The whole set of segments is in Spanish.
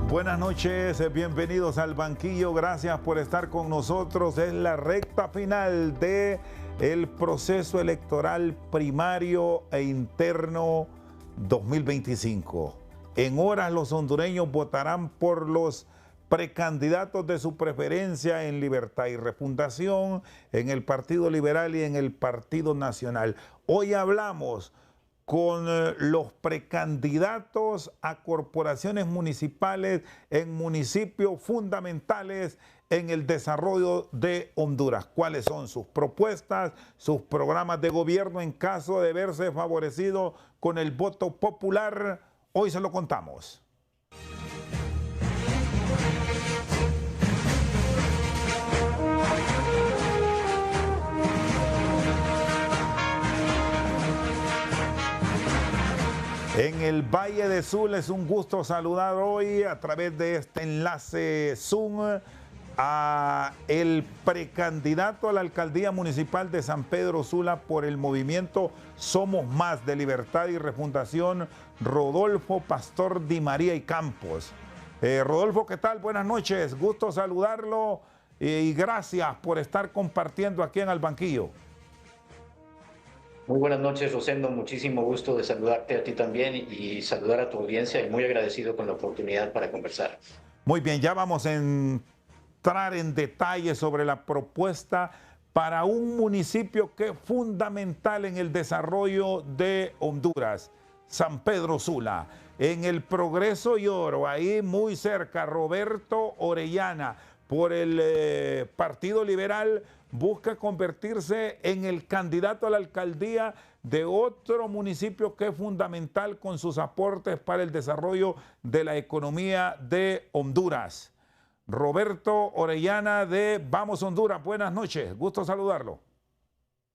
Buenas noches, bienvenidos al banquillo, gracias por estar con nosotros. Es la recta final de el proceso electoral primario e interno 2025. En horas los hondureños votarán por los precandidatos de su preferencia en Libertad y Refundación, en el Partido Liberal y en el Partido Nacional. Hoy hablamos con los precandidatos a corporaciones municipales en municipios fundamentales en el desarrollo de Honduras. ¿Cuáles son sus propuestas, sus programas de gobierno en caso de verse favorecido con el voto popular? Hoy se lo contamos. En el Valle de Sul es un gusto saludar hoy a través de este enlace Zoom a el precandidato a la alcaldía municipal de San Pedro Sula por el movimiento Somos Más de Libertad y Refundación, Rodolfo Pastor Di María y Campos. Rodolfo, ¿qué tal? Buenas noches, gusto saludarlo y gracias por estar compartiendo aquí en El Banquillo. Muy buenas noches, Rosendo. Muchísimo gusto de saludarte a ti también y saludar a tu audiencia y muy agradecido con la oportunidad para conversar. Muy bien, ya vamos a entrar en detalle sobre la propuesta para un municipio que es fundamental en el desarrollo de Honduras, San Pedro Sula. En el Progreso y Oro, ahí muy cerca, Roberto Orellana, por el Partido Liberal, busca convertirse en el candidato a la alcaldía de otro municipio que es fundamental con sus aportes para el desarrollo de la economía de Honduras. Roberto Orellana de Vamos Honduras, buenas noches, gusto saludarlo.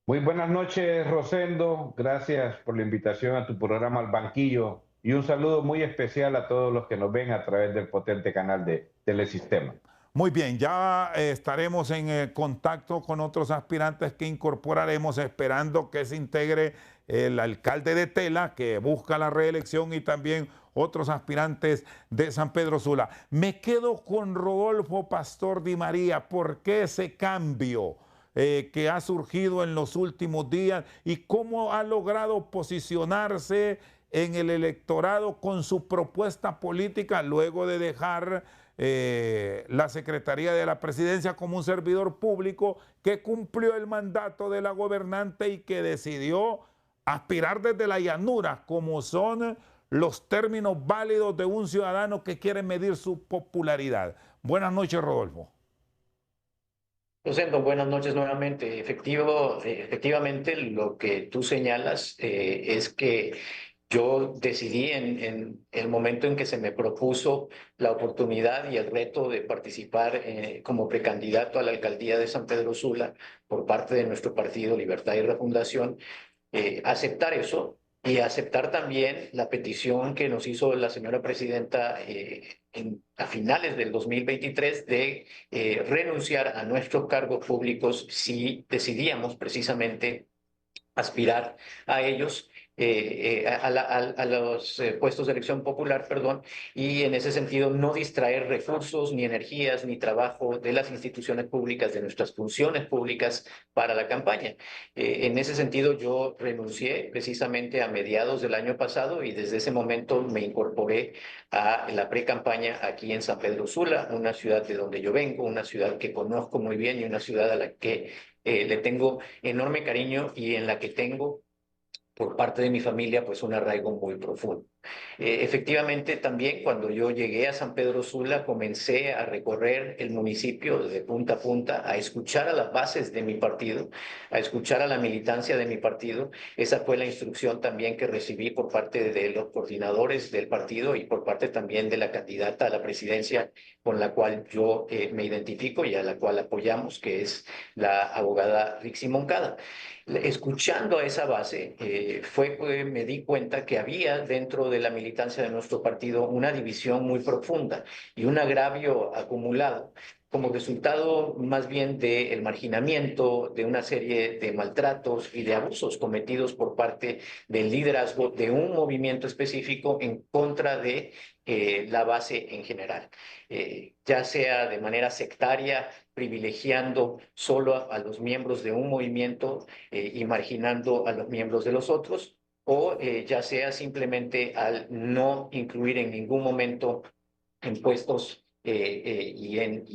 Muy buenas noches, Rosendo, gracias por la invitación a tu programa El Banquillo y un saludo muy especial a todos los que nos ven a través del potente canal de Telesistema. Muy bien, ya estaremos en contacto con otros aspirantes que incorporaremos, esperando que se integre el alcalde de Tela, que busca la reelección, y también otros aspirantes de San Pedro Sula. Me quedo con Rodolfo Pastor Di María. ¿Por qué ese cambio que ha surgido en los últimos días y cómo ha logrado posicionarse en el electorado con su propuesta política luego de dejar la Secretaría de la Presidencia como un servidor público que cumplió el mandato de la gobernante y que decidió aspirar desde la llanura, como son los términos válidos de un ciudadano que quiere medir su popularidad? Buenas noches, Rodolfo. Rosendo, buenas noches nuevamente. Efectivamente, lo que tú señalas es que yo decidí en el momento en que se me propuso la oportunidad y el reto de participar como precandidato a la alcaldía de San Pedro Sula por parte de nuestro partido Libertad y Refundación, aceptar eso y aceptar también la petición que nos hizo la señora presidenta a finales del 2023 de renunciar a nuestros cargos públicos si decidíamos precisamente aspirar a ellos, a los puestos de elección popular, perdón, y en ese sentido no distraer recursos, ni energías, ni trabajo de las instituciones públicas, de nuestras funciones públicas para la campaña. En ese sentido yo renuncié precisamente a mediados del año pasado y desde ese momento me incorporé a la pre-campaña aquí en San Pedro Sula, una ciudad de donde yo vengo, una ciudad que conozco muy bien y una ciudad a la que le tengo enorme cariño y en la que tengo por parte de mi familia pues un arraigo muy profundo. Efectivamente, también cuando yo llegué a San Pedro Sula, comencé a recorrer el municipio de punta a punta, a escuchar a las bases de mi partido, a escuchar a la militancia de mi partido. Esa fue la instrucción también que recibí por parte de los coordinadores del partido y por parte también de la candidata a la presidencia con la cual yo me identifico y a la cual apoyamos, que es la abogada Rixi Moncada. Escuchando a esa base, me di cuenta que había dentro de la militancia de nuestro partido una división muy profunda y un agravio acumulado como resultado más bien del marginamiento, de una serie de maltratos y de abusos cometidos por parte del liderazgo de un movimiento específico en contra de la base en general, ya sea de manera sectaria, privilegiando solo a los miembros de un movimiento y marginando a los miembros de los otros, o ya sea simplemente al no incluir en ningún momento en puestos y en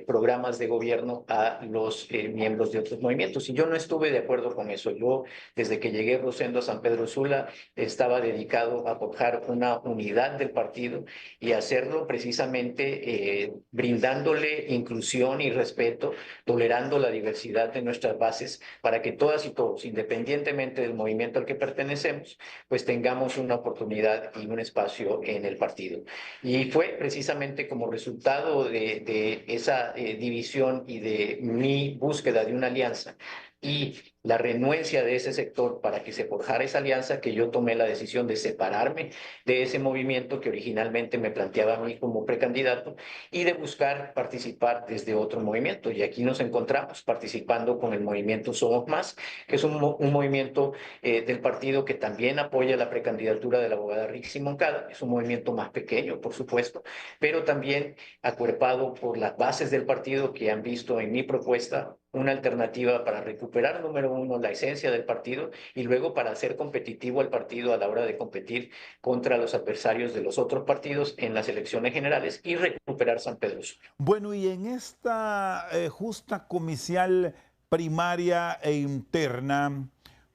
programas de gobierno a los miembros de otros movimientos. Y yo no estuve de acuerdo con eso. Yo, desde que llegué Rosendo a San Pedro Sula, estaba dedicado a forjar una unidad del partido y hacerlo precisamente brindándole inclusión y respeto, tolerando la diversidad de nuestras bases para que todas y todos, independientemente del movimiento al que pertenecemos, pues tengamos una oportunidad y un espacio en el partido. Y fue precisamente como resultado de esa división y de mi búsqueda de una alianza y la renuencia de ese sector para que se forjara esa alianza que yo tomé la decisión de separarme de ese movimiento que originalmente me planteaba a mí como precandidato y de buscar participar desde otro movimiento. Y aquí nos encontramos participando con el movimiento Somos Más, que es un movimiento del partido que también apoya la precandidatura de la abogada Rixi Moncada. Es un movimiento más pequeño, por supuesto, pero también acuerpado por las bases del partido que han visto en mi propuesta una alternativa para recuperar, número uno, la esencia del partido y luego para hacer competitivo al partido a la hora de competir contra los adversarios de los otros partidos en las elecciones generales y recuperar San Pedro Sula. Bueno, y en esta justa comicial primaria e interna,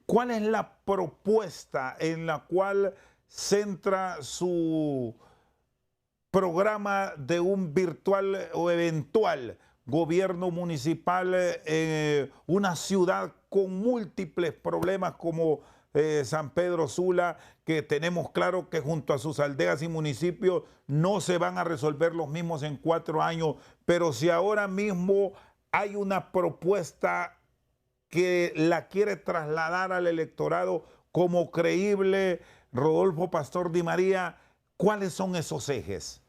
¿cuál es la propuesta en la cual centra su programa de un virtual o eventual gobierno municipal en una ciudad con múltiples problemas como San Pedro Sula, que tenemos claro que junto a sus aldeas y municipios no se van a resolver los mismos en 4 años, pero si ahora mismo hay una propuesta que la quiere trasladar al electorado como creíble, Rodolfo Pastor Di María, ¿cuáles son esos ejes?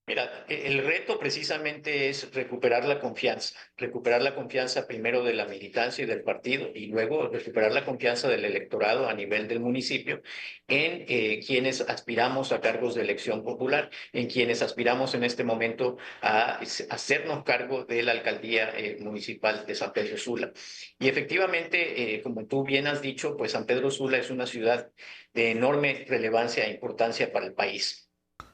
Mira, el reto precisamente es recuperar la confianza primero de la militancia y del partido y luego recuperar la confianza del electorado a nivel del municipio en quienes aspiramos a cargos de elección popular, en quienes aspiramos en este momento a hacernos cargo de la alcaldía municipal de San Pedro Sula. Y efectivamente, como tú bien has dicho, pues San Pedro Sula es una ciudad de enorme relevancia e importancia para el país.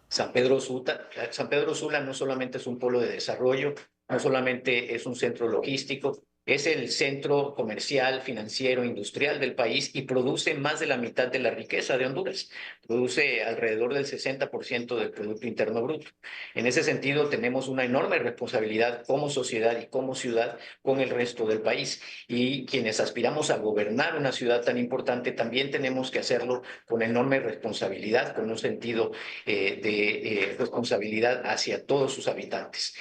San Pedro Sula no solamente es un polo de desarrollo, no solamente es un centro logístico, es el centro comercial, financiero, industrial del país y produce más de la mitad de la riqueza de Honduras. Produce alrededor del 60% del Producto Interno Bruto. En ese sentido, tenemos una enorme responsabilidad como sociedad y como ciudad con el resto del país. Y quienes aspiramos a gobernar una ciudad tan importante, también tenemos que hacerlo con enorme responsabilidad, con un sentido de responsabilidad hacia todos sus habitantes.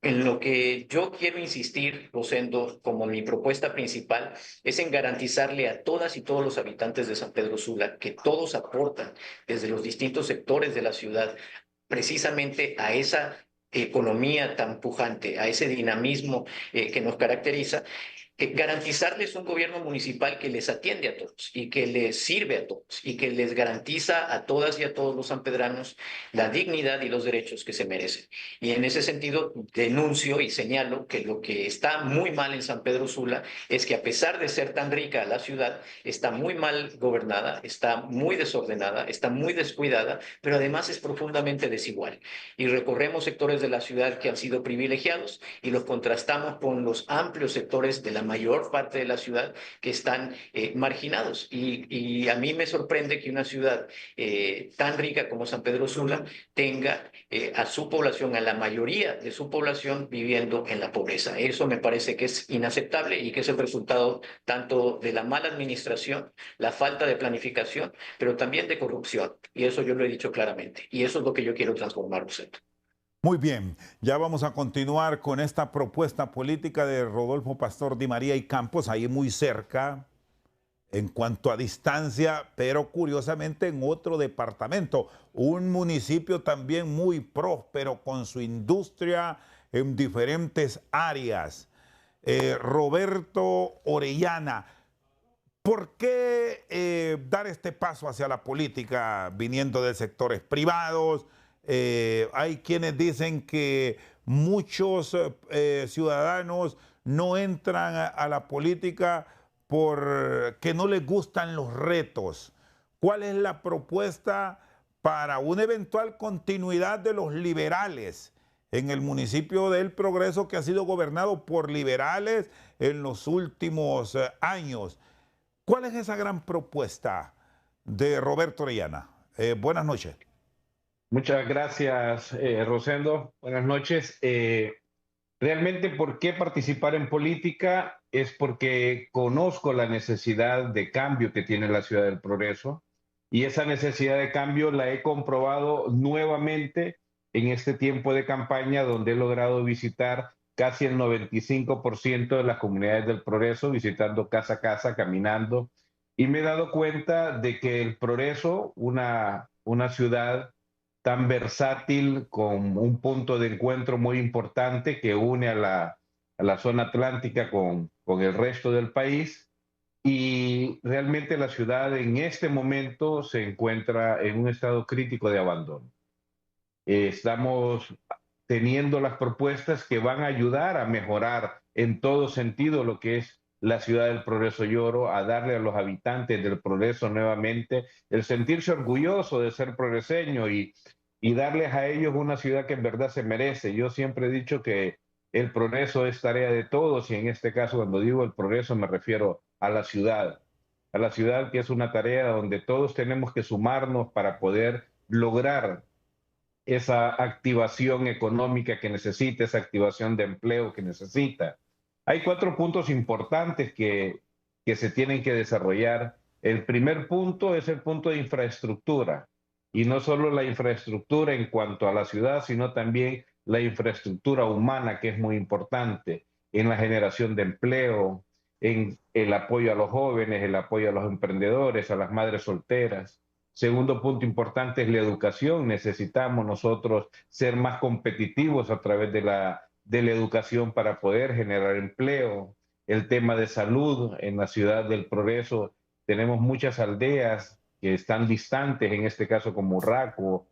En lo que yo quiero insistir, Rosendo, como mi propuesta principal, es en garantizarle a todas y todos los habitantes de San Pedro Sula que todos aportan desde los distintos sectores de la ciudad precisamente a esa economía tan pujante, a ese dinamismo que nos caracteriza, garantizarles un gobierno municipal que les atiende a todos y que les sirve a todos y que les garantiza a todas y a todos los sanpedranos la dignidad y los derechos que se merecen. Y en ese sentido denuncio y señalo que lo que está muy mal en San Pedro Sula es que a pesar de ser tan rica la ciudad, está muy mal gobernada, está muy desordenada, está muy descuidada, pero además es profundamente desigual. Y recorremos sectores de la ciudad que han sido privilegiados y los contrastamos con los amplios sectores de la mayor parte de la ciudad que están marginados. Y a mí me sorprende que una ciudad tan rica como San Pedro Sula tenga a su población, a la mayoría de su población viviendo en la pobreza. Eso me parece que es inaceptable y que es el resultado tanto de la mala administración, la falta de planificación, pero también de corrupción. Y eso yo lo he dicho claramente. Y eso es lo que yo quiero transformar, Rosendo. Muy bien, ya vamos a continuar con esta propuesta política de Rodolfo Pastor Di María y Campos, ahí muy cerca, en cuanto a distancia, pero curiosamente en otro departamento, un municipio también muy próspero con su industria en diferentes áreas. Roberto Orellana, ¿por qué dar este paso hacia la política viniendo de sectores privados? Hay quienes dicen que muchos ciudadanos no entran a la política porque no les gustan los retos. ¿Cuál es la propuesta para una eventual continuidad de los liberales en el municipio del Progreso, que ha sido gobernado por liberales en los últimos años? ¿Cuál es esa gran propuesta de Roberto Orellana? Buenas noches. Muchas gracias, Rosendo. Buenas noches. Realmente, ¿por qué participar en política? Es porque conozco la necesidad de cambio que tiene la Ciudad del Progreso, y esa necesidad de cambio la he comprobado nuevamente en este tiempo de campaña, donde he logrado visitar casi el 95% de las comunidades del Progreso, visitando casa a casa, caminando, y me he dado cuenta de que el Progreso, una ciudad tan versátil, con un punto de encuentro muy importante que une a la zona atlántica con el resto del país, y realmente la ciudad en este momento se encuentra en un estado crítico de abandono. Estamos teniendo las propuestas que van a ayudar a mejorar en todo sentido lo que es la ciudad del Progreso Lloro, a darle a los habitantes del Progreso nuevamente el sentirse orgulloso de ser progreseño, y darles a ellos una ciudad que en verdad se merece. Yo siempre he dicho que el progreso es tarea de todos, y en este caso, cuando digo el progreso, me refiero a la ciudad que es una tarea donde todos tenemos que sumarnos para poder lograr esa activación económica que necesita, esa activación de empleo que necesita. Hay 4 puntos importantes que se tienen que desarrollar. El primer punto es el punto de infraestructura, y no solo la infraestructura en cuanto a la ciudad, sino también la infraestructura humana, que es muy importante en la generación de empleo, en el apoyo a los jóvenes, el apoyo a los emprendedores, a las madres solteras. Segundo punto importante es la educación. Necesitamos nosotros ser más competitivos a través de la educación para poder generar empleo. El tema de salud en la ciudad del Progreso. Tenemos muchas aldeas que están distantes, en este caso como Urraco,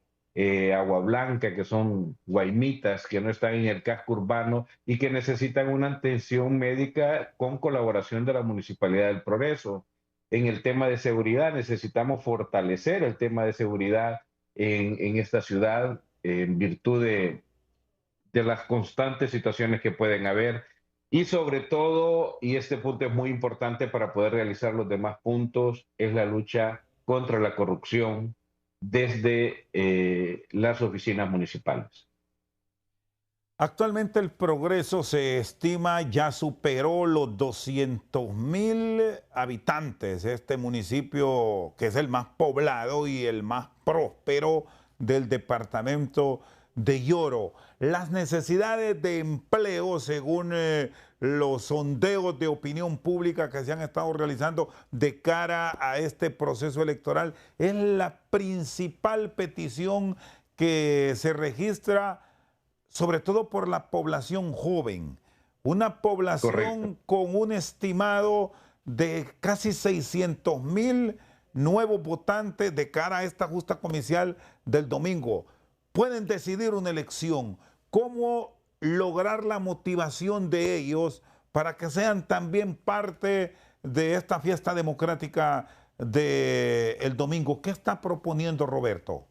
Agua Blanca, que son guaimitas, que no están en el casco urbano y que necesitan una atención médica con colaboración de la Municipalidad del Progreso. En el tema de seguridad, necesitamos fortalecer el tema de seguridad en esta ciudad, en virtud de las constantes situaciones que pueden haber. Y sobre todo, y este punto es muy importante para poder realizar los demás puntos, es la lucha contra la corrupción desde las oficinas municipales. Actualmente el Progreso se estima ya superó los 200,000 habitantes. Este municipio, que es el más poblado y el más próspero del departamento de Lloro. Las necesidades de empleo, según los sondeos de opinión pública que se han estado realizando de cara a este proceso electoral, es la principal petición que se registra, sobre todo por la población joven. Una población Correcto. con un estimado de casi 600,000 nuevos votantes de cara a esta justa comicial del domingo. Pueden decidir una elección. ¿Cómo lograr la motivación de ellos para que sean también parte de esta fiesta democrática del domingo? ¿Qué está proponiendo Roberto?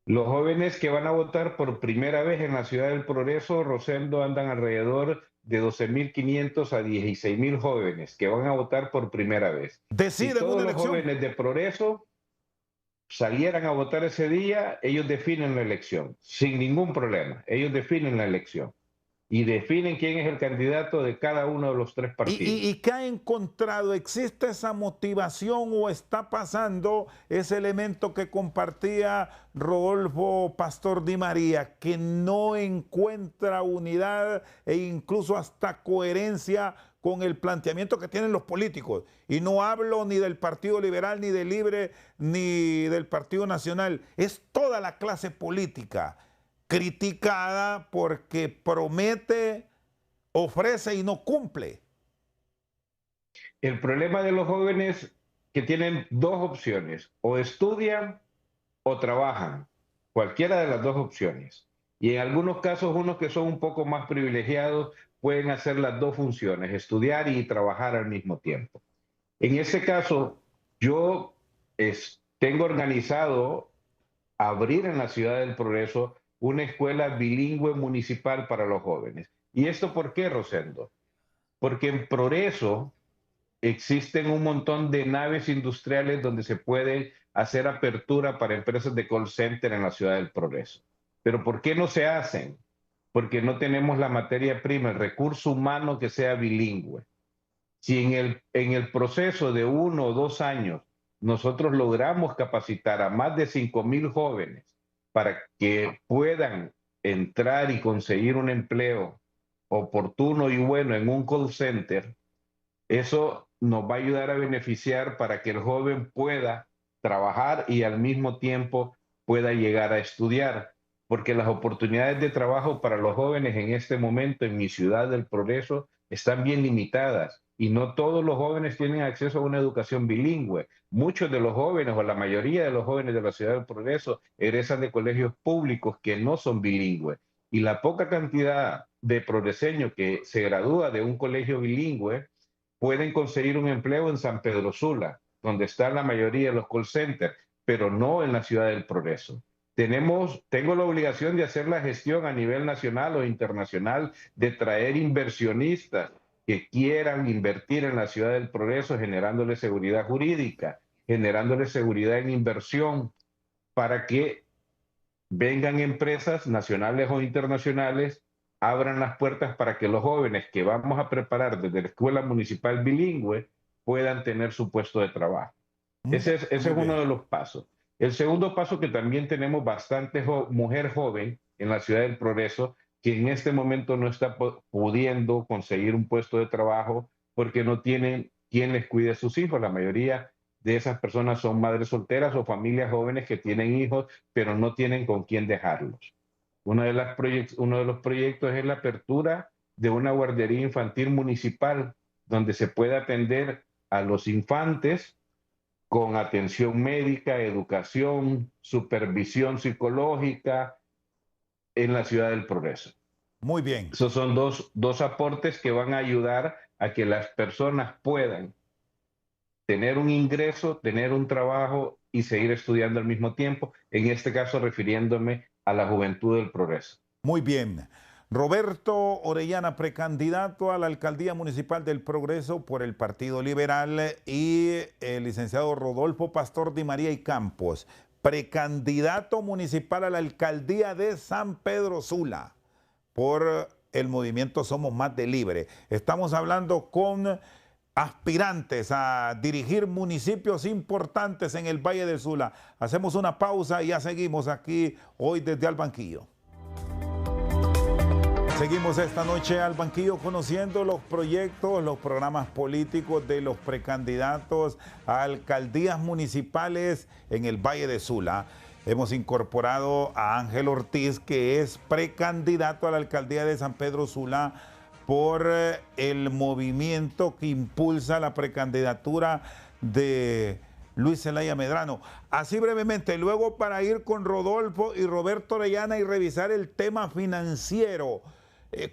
Los jóvenes que van a votar por primera vez en la ciudad del Progreso, Rosendo, andan alrededor de 12.500 a 16.000 jóvenes que van a votar por primera vez. Deciden Si todos una los elección. jóvenes de Progreso salieran a votar ese día, ellos definen la elección, sin ningún problema. Ellos definen la elección y definen quién es el candidato de cada uno de los 3 partidos. ¿Y qué ha encontrado? ¿Existe esa motivación o está pasando ese elemento que compartía Rodolfo Pastor Di María, que no encuentra unidad e incluso hasta coherencia con el planteamiento que tienen los políticos. Y no hablo ni del Partido Liberal, ni del Libre, ni del Partido Nacional. Es toda la clase política criticada porque promete, ofrece y no cumple. El problema de los jóvenes que tienen dos opciones, o estudian o trabajan, cualquiera de las dos opciones. Y en algunos casos, unos que son un poco más privilegiados pueden hacer las dos funciones, estudiar y trabajar al mismo tiempo. En ese caso, yo tengo organizado abrir en la Ciudad del Progreso una escuela bilingüe municipal para los jóvenes. ¿Y esto por qué, Rosendo? Porque en Progreso existen un montón de naves industriales donde se puede hacer apertura para empresas de call center en la Ciudad del Progreso. Pero ¿por qué no se hacen? Porque no tenemos la materia prima, el recurso humano que sea bilingüe. Si en el proceso de 1 o 2 años nosotros logramos capacitar a más de 5,000 jóvenes para que puedan entrar y conseguir un empleo oportuno y bueno en un call center, eso nos va a ayudar a beneficiar para que el joven pueda trabajar y al mismo tiempo pueda llegar a estudiar, porque las oportunidades de trabajo para los jóvenes en este momento en mi ciudad del Progreso están bien limitadas y no todos los jóvenes tienen acceso a una educación bilingüe. Muchos de los jóvenes o la mayoría de los jóvenes de la ciudad del Progreso egresan de colegios públicos que no son bilingües y la poca cantidad de progreseños que se gradúa de un colegio bilingüe pueden conseguir un empleo en San Pedro Sula, donde están la mayoría de los call centers, pero no en la Ciudad del Progreso. Tengo la obligación de hacer la gestión a nivel nacional o internacional, de traer inversionistas que quieran invertir en la Ciudad del Progreso, generándole seguridad jurídica, generándole seguridad en inversión, para que vengan empresas nacionales o internacionales, abran las puertas para que los jóvenes que vamos a preparar desde la Escuela Municipal Bilingüe puedan tener su puesto de trabajo. Ese es uno de los pasos. El segundo paso, que también tenemos bastante mujer joven en la Ciudad del Progreso, que en este momento no está pudiendo conseguir un puesto de trabajo porque no tienen quien les cuide a sus hijos. La mayoría de esas personas son madres solteras o familias jóvenes que tienen hijos, pero no tienen con quién dejarlos. Uno de los proyectos es la apertura de una guardería infantil municipal donde se pueda atender a los infantes con atención médica, educación, supervisión psicológica en la Ciudad del Progreso. Muy bien. Esos son dos aportes que van a ayudar a que las personas puedan tener un ingreso, tener un trabajo y seguir estudiando al mismo tiempo, en este caso refiriéndome a la juventud del Progreso. Muy bien. Roberto Orellana, precandidato a la alcaldía municipal del Progreso por el Partido Liberal, y el licenciado Rodolfo Pastor Di María y Campos, precandidato municipal a la alcaldía de San Pedro Sula por el movimiento Somos Más de Libre. Estamos hablando con aspirantes a dirigir municipios importantes en el Valle del Sula. Hacemos una pausa y ya seguimos aquí hoy desde Al Banquillo. Seguimos esta noche al Banquillo conociendo los proyectos, los programas políticos de los precandidatos a alcaldías municipales en el Valle de Sula. Hemos incorporado a Ángel Ortiz, que es precandidato a la alcaldía de San Pedro Sula por el movimiento que impulsa la precandidatura de Luis Zelaya Medrano. Así brevemente, luego para ir con Rodolfo y Roberto Orellana y revisar el tema financiero.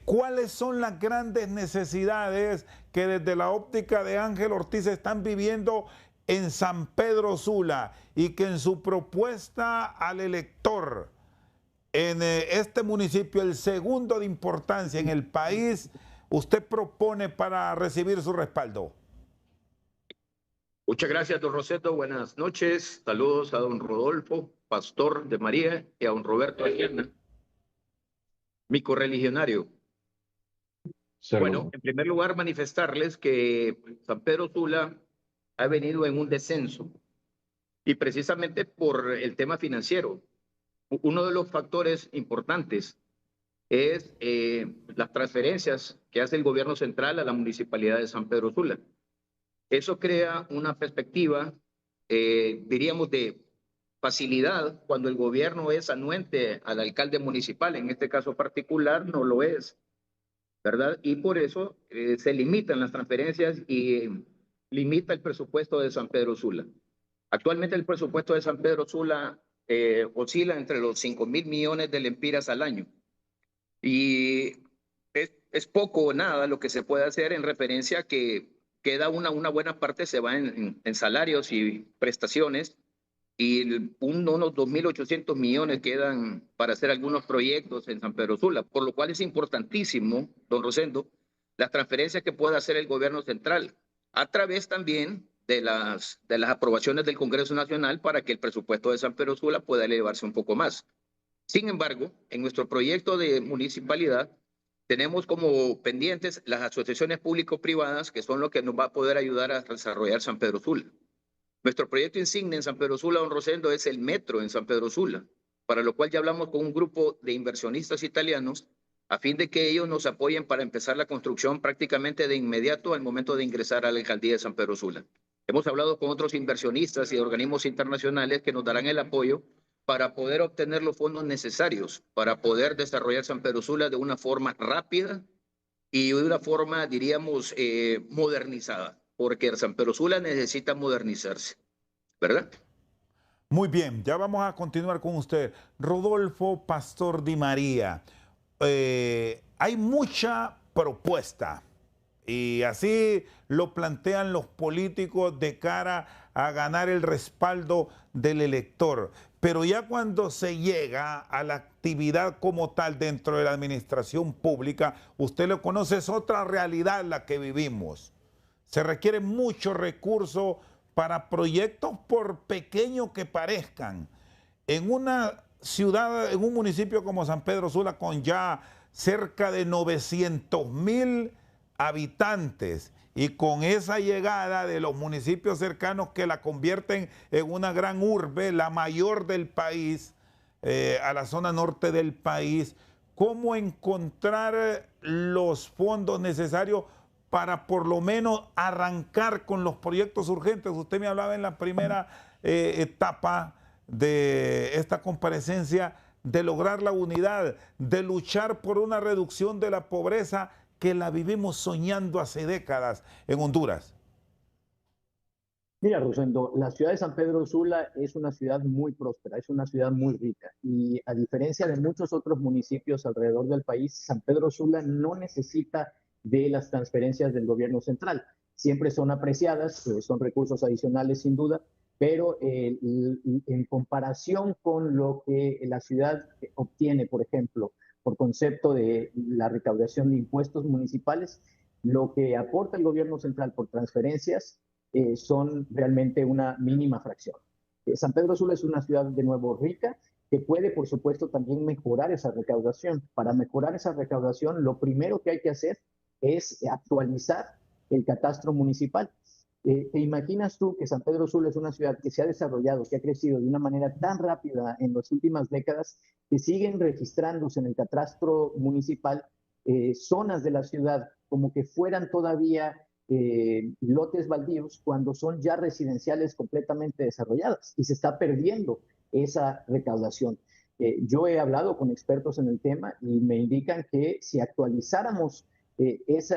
¿Cuáles son las grandes necesidades que desde la óptica de Ángel Ortiz están viviendo en San Pedro Sula y que en su propuesta al elector en este municipio, el segundo de importancia en el país, usted propone para recibir su respaldo? Muchas gracias, don Rosendo. Buenas noches. Saludos a don Rodolfo Pastor de María y a don Roberto Orellana, mi correligionario. Salud. Bueno, en primer lugar, manifestarles que San Pedro Sula ha venido en un descenso y precisamente por el tema financiero. Uno de los factores importantes es las transferencias que hace el gobierno central a la municipalidad de San Pedro Sula. Eso crea una perspectiva, diríamos, de facilidad cuando el gobierno es anuente al alcalde municipal. En este caso particular no lo es, ¿verdad? Y por eso se limitan las transferencias y limita el presupuesto de San Pedro Sula. Actualmente el presupuesto de San Pedro Sula oscila entre los 5.000 millones de lempiras al año. Y es poco o nada lo que se puede hacer en referencia a que queda una buena parte se va en salarios y prestaciones y unos 2.800 millones quedan para hacer algunos proyectos en San Pedro Sula, por lo cual es importantísimo, don Rosendo, las transferencias que pueda hacer el gobierno central a través también de las aprobaciones del Congreso Nacional para que el presupuesto de San Pedro Sula pueda elevarse un poco más. Sin embargo, en nuestro proyecto de municipalidad tenemos como pendientes las asociaciones público-privadas, que son lo que nos va a poder ayudar a desarrollar San Pedro Sula. Nuestro proyecto insignia en San Pedro Sula, don Rosendo, es el metro en San Pedro Sula, para lo cual ya hablamos con un grupo de inversionistas italianos a fin de que ellos nos apoyen para empezar la construcción prácticamente de inmediato al momento de ingresar a la alcaldía de San Pedro Sula. Hemos hablado con otros inversionistas y organismos internacionales que nos darán el apoyo para poder obtener los fondos necesarios para poder desarrollar San Pedro Sula de una forma rápida y de una forma, diríamos, modernizada, porque San Pedro Sula necesita modernizarse, ¿verdad? Muy bien, ya vamos a continuar con usted. Rodolfo Pastor Di María, hay mucha propuesta y así lo plantean los políticos de cara a ganar el respaldo del elector. Pero ya cuando se llega a la actividad como tal dentro de la administración pública, usted lo conoce, es otra realidad la que vivimos. Se requiere mucho recurso para proyectos por pequeños que parezcan. En una ciudad, en un municipio como San Pedro Sula, con ya cerca de 900,000 habitantes y con esa llegada de los municipios cercanos que la convierten en una gran urbe, la mayor del país, a la zona norte del país, ¿cómo encontrar los fondos necesarios para por lo menos arrancar con los proyectos urgentes? Usted me hablaba en la primera etapa de esta comparecencia de lograr la unidad, de luchar por una reducción de la pobreza que la vivimos soñando hace décadas en Honduras. Mira, Rosendo, la ciudad de San Pedro Sula es una ciudad muy próspera, es una ciudad muy rica y a diferencia de muchos otros municipios alrededor del país, San Pedro Sula no necesita de las transferencias del gobierno central. Siempre son apreciadas, son recursos adicionales sin duda, pero en comparación con lo que la ciudad obtiene, por ejemplo, por concepto de la recaudación de impuestos municipales, lo que aporta el gobierno central por transferencias son realmente una mínima fracción. San Pedro Sula es una ciudad de nuevo rica que puede, por supuesto, también mejorar esa recaudación. Para mejorar esa recaudación, lo primero que hay que hacer es actualizar el catastro municipal. ¿Te imaginas tú que San Pedro Sula es una ciudad que se ha desarrollado, que ha crecido de una manera tan rápida en las últimas décadas, que siguen registrándose en el catastro municipal zonas de la ciudad como que fueran todavía lotes baldíos cuando son ya residenciales completamente desarrolladas y se está perdiendo esa recaudación? Yo he hablado con expertos en el tema y me indican que si actualizáramos ese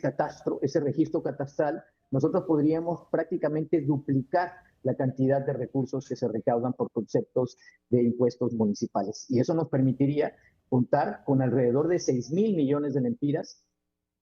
catastro, ese registro catastral, nosotros podríamos prácticamente duplicar la cantidad de recursos que se recaudan por conceptos de impuestos municipales. Y eso nos permitiría contar con alrededor de 6,000 millones de lempiras,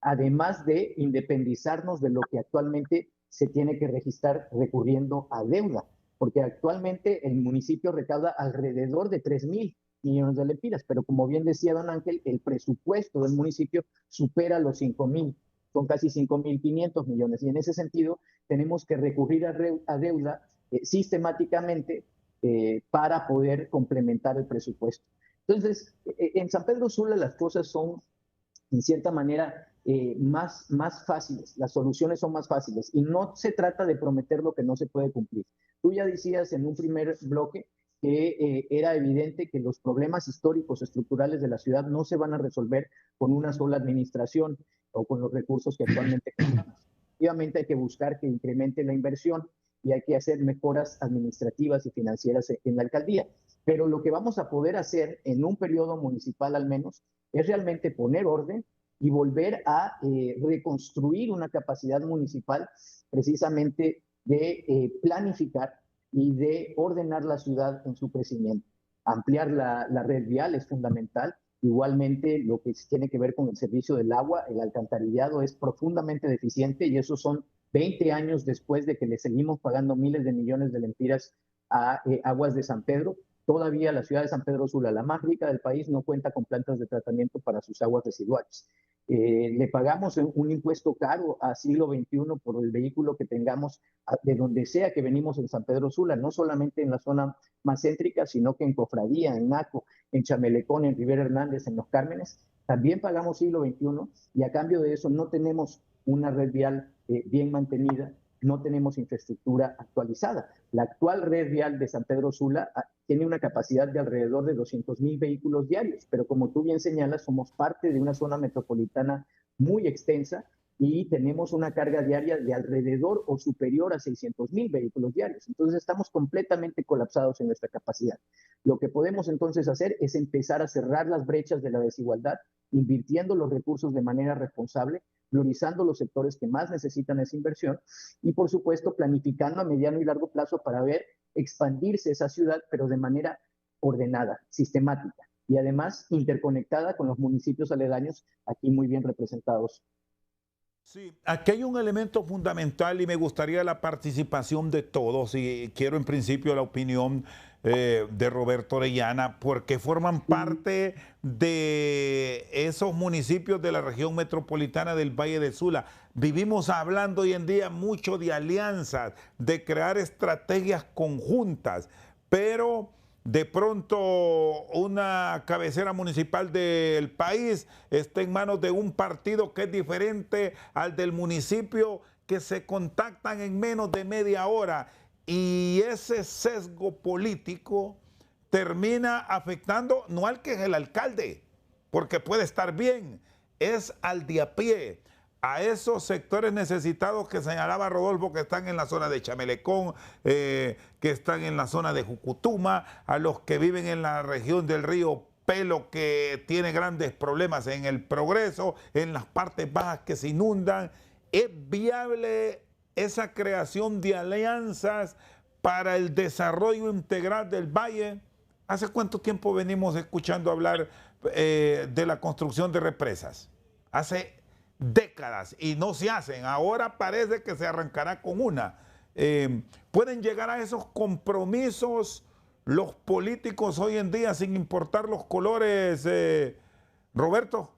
además de independizarnos de lo que actualmente se tiene que registrar recurriendo a deuda, porque actualmente el municipio recauda alrededor de 3,000 millones de lempiras, pero como bien decía don Ángel, el presupuesto del municipio supera los 5,000, son casi 5,500 millones, y en ese sentido tenemos que recurrir a deuda sistemáticamente para poder complementar el presupuesto. Entonces, en San Pedro Sula las cosas son, en cierta manera, más fáciles, las soluciones son más fáciles, y no se trata de prometer lo que no se puede cumplir. Tú ya decías en un primer bloque que era evidente que los problemas históricos, estructurales de la ciudad no se van a resolver con una sola administración o con los recursos que actualmente contamos. Efectivamente hay que buscar que incremente la inversión y hay que hacer mejoras administrativas y financieras en la alcaldía. Pero lo que vamos a poder hacer en un periodo municipal al menos es realmente poner orden y volver a reconstruir una capacidad municipal precisamente de planificar y de ordenar la ciudad en su crecimiento. Ampliar la red vial es fundamental. Igualmente, lo que tiene que ver con el servicio del agua, el alcantarillado es profundamente deficiente y esos son 20 años después de que le seguimos pagando miles de millones de lempiras a Aguas de San Pedro. Todavía la ciudad de San Pedro Sula, la más rica del país, no cuenta con plantas de tratamiento para sus aguas residuales. Le pagamos un impuesto caro a siglo XXI por el vehículo que tengamos de donde sea que venimos en San Pedro Sula, no solamente en la zona más céntrica, sino que en Cofradía, en Naco, en Chamelecón, en Rivera Hernández, en Los Cármenes. También pagamos siglo XXI y a cambio de eso no tenemos una red vial bien mantenida, no tenemos infraestructura actualizada. La actual red vial de San Pedro Sula tiene una capacidad de alrededor de 200,000 vehículos diarios, pero como tú bien señalas, somos parte de una zona metropolitana muy extensa y tenemos una carga diaria de alrededor o superior a 600,000 vehículos diarios. Entonces estamos completamente colapsados en nuestra capacidad. Lo que podemos entonces hacer es empezar a cerrar las brechas de la desigualdad, invirtiendo los recursos de manera responsable, priorizando los sectores que más necesitan esa inversión y, por supuesto, planificando a mediano y largo plazo para ver expandirse esa ciudad, pero de manera ordenada, sistemática y además interconectada con los municipios aledaños aquí muy bien representados. Sí, aquí hay un elemento fundamental y me gustaría la participación de todos y quiero en principio la opinión de Roberto Orellana porque forman parte de esos municipios de la región metropolitana del Valle de Sula. Vivimos hablando hoy en día mucho de alianzas, de crear estrategias conjuntas, pero de pronto una cabecera municipal del país está en manos de un partido que es diferente al del municipio, que se contactan en menos de media hora y ese sesgo político termina afectando no al que es el alcalde, porque puede estar bien, es al de a pie, a esos sectores necesitados que señalaba Rodolfo, que están en la zona de Chamelecón, que están en la zona de Jucutuma, a los que viven en la región del río Pelo, que tiene grandes problemas en el Progreso, en las partes bajas que se inundan. ¿Es viable esa creación de alianzas para el desarrollo integral del valle? ¿Hace cuánto tiempo venimos escuchando hablar de la construcción de represas? Hace décadas y no se hacen. Ahora parece que se arrancará con una. ¿Pueden llegar a esos compromisos los políticos hoy en día sin importar los colores, Roberto?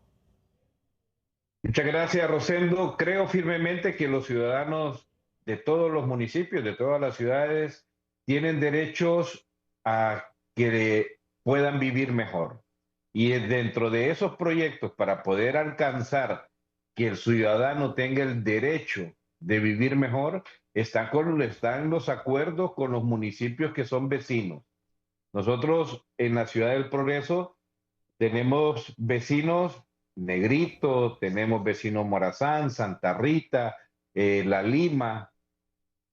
Muchas gracias, Rosendo. Creo firmemente que los ciudadanos de todos los municipios, de todas las ciudades, tienen derechos a que puedan vivir mejor. Y dentro de esos proyectos, para poder alcanzar que el ciudadano tenga el derecho de vivir mejor, están los acuerdos con los municipios que son vecinos. Nosotros en la Ciudad del Progreso tenemos vecinos Negrito, tenemos vecinos Morazán, Santa Rita, La Lima,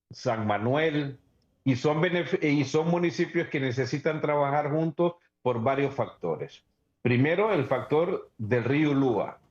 San Manuel, y son municipios que necesitan trabajar juntos por varios factores. Primero, el factor del río Ulúa,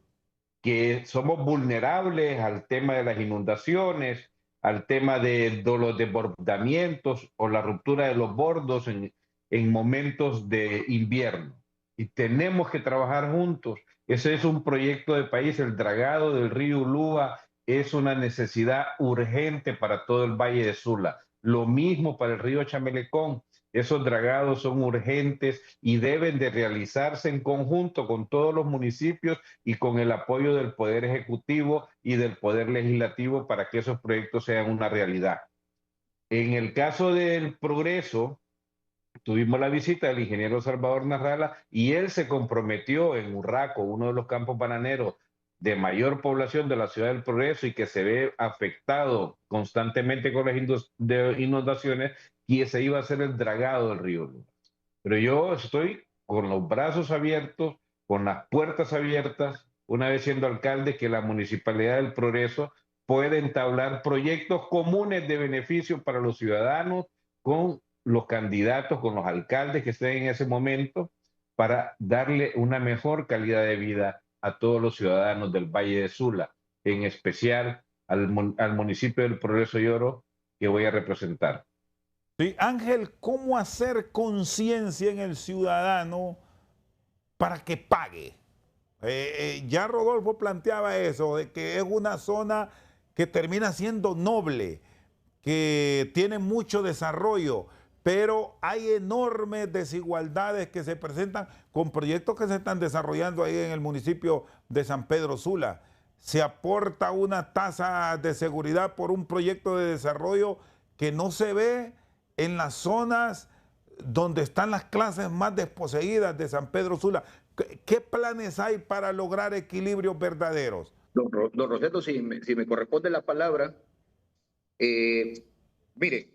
que somos vulnerables al tema de las inundaciones, al tema de los desbordamientos o la ruptura de los bordos en momentos de invierno. Y tenemos que trabajar juntos. Ese es un proyecto de país. El dragado del río Ulúa es una necesidad urgente para todo el Valle de Sula. Lo mismo para el río Chamelecón. Esos dragados son urgentes y deben de realizarse en conjunto con todos los municipios y con el apoyo del Poder Ejecutivo y del Poder Legislativo para que esos proyectos sean una realidad. En el caso del Progreso, tuvimos la visita del ingeniero Salvador Narrala y él se comprometió en Urraco, uno de los campos bananeros de mayor población de la Ciudad del Progreso y que se ve afectado constantemente con las inundaciones, que se iba a hacer el dragado del río Lunas. Pero yo estoy con los brazos abiertos, con las puertas abiertas, una vez siendo alcalde, que la Municipalidad del Progreso puede entablar proyectos comunes de beneficio para los ciudadanos con los candidatos, con los alcaldes que estén en ese momento, para darle una mejor calidad de vida a todos los ciudadanos del Valle de Sula, en especial al municipio del Progreso y Oro que voy a representar. Sí, Ángel, ¿cómo hacer conciencia en el ciudadano para que pague? Ya Rodolfo planteaba eso, de que es una zona que termina siendo noble, que tiene mucho desarrollo, pero hay enormes desigualdades que se presentan con proyectos que se están desarrollando ahí en el municipio de San Pedro Sula. Se aporta una tasa de seguridad por un proyecto de desarrollo que no se ve en las zonas donde están las clases más desposeídas de San Pedro Sula. ¿Qué planes hay para lograr equilibrios verdaderos? Don Rosendo, si me corresponde la palabra, mire,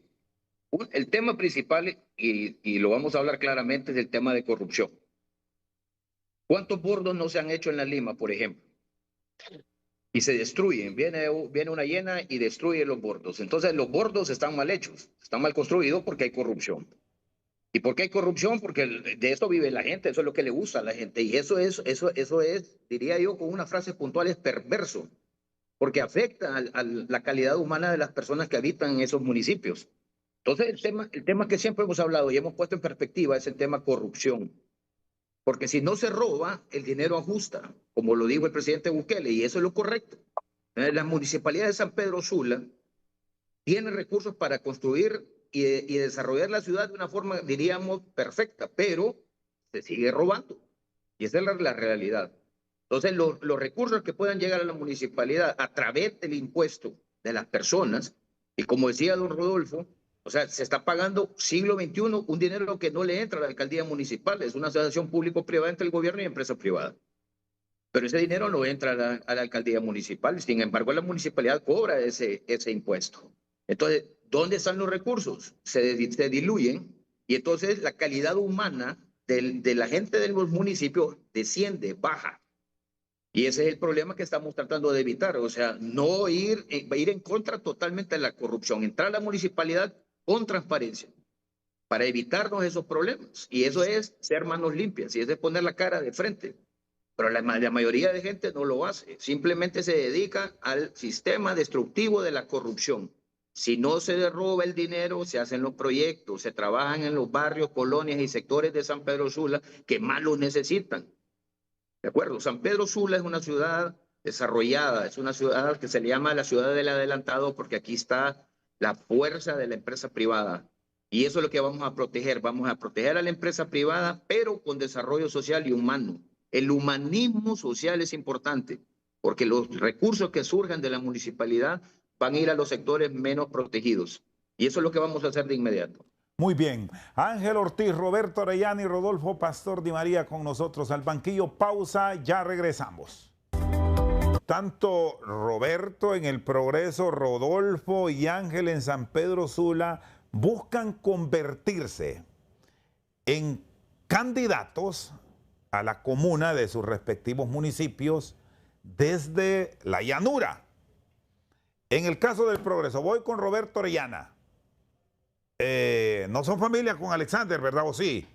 el tema principal, y lo vamos a hablar claramente, es el tema de corrupción. ¿Cuántos bordos no se han hecho en la Lima, por ejemplo? Y se destruyen, viene una hiena y destruye los bordos. Entonces los bordos están mal hechos, están mal construidos porque hay corrupción. ¿Y por qué hay corrupción? Porque de esto vive la gente, eso es lo que le gusta a la gente. Y eso es, diría yo, con una frase puntual, es perverso, porque afecta a la calidad humana de las personas que habitan en esos municipios. Entonces el tema que siempre hemos hablado y hemos puesto en perspectiva es el tema corrupción. Porque si no se roba, el dinero ajusta, como lo dijo el presidente Bukele, y eso es lo correcto. La municipalidad de San Pedro Sula tiene recursos para construir y desarrollar la ciudad de una forma, diríamos, perfecta, pero se sigue robando. Y esa es la realidad. Entonces, los recursos que puedan llegar a la municipalidad a través del impuesto de las personas, y como decía don Rodolfo, o sea, se está pagando siglo XXI un dinero que no le entra a la alcaldía municipal, es una asociación público-privada entre el gobierno y empresas privadas. Pero ese dinero no entra a la alcaldía municipal, sin embargo la municipalidad cobra ese impuesto. Entonces, ¿dónde están los recursos? Se diluyen y entonces la calidad humana de la gente de los municipios desciende, baja. Y ese es el problema que estamos tratando de evitar, o sea, no ir en contra totalmente de la corrupción, entrar a la municipalidad con transparencia para evitarnos esos problemas. Y eso es ser manos limpias, y eso es poner la cara de frente. Pero la mayoría de gente no lo hace, simplemente se dedica al sistema destructivo de la corrupción. Si no se derroba el dinero, se hacen los proyectos, se trabajan en los barrios, colonias y sectores de San Pedro Sula que más los necesitan. ¿De acuerdo? San Pedro Sula es una ciudad desarrollada, es una ciudad que se le llama la ciudad del adelantado porque aquí está la fuerza de la empresa privada. Y eso es lo que vamos a proteger a la empresa privada, pero con desarrollo social y humano. El humanismo social es importante, porque los recursos que surjan de la municipalidad van a ir a los sectores menos protegidos. Y eso es lo que vamos a hacer de inmediato. Muy bien. Ángel Ortiz, Roberto Orellana y Rodolfo Pastor Di María con nosotros al banquillo. Pausa, ya regresamos. Tanto Roberto en el Progreso, Rodolfo y Ángel en San Pedro Sula buscan convertirse en candidatos a la comuna de sus respectivos municipios desde la llanura. En el caso del Progreso, voy con Roberto Orellana. No son familia con Alexander, ¿verdad o sí?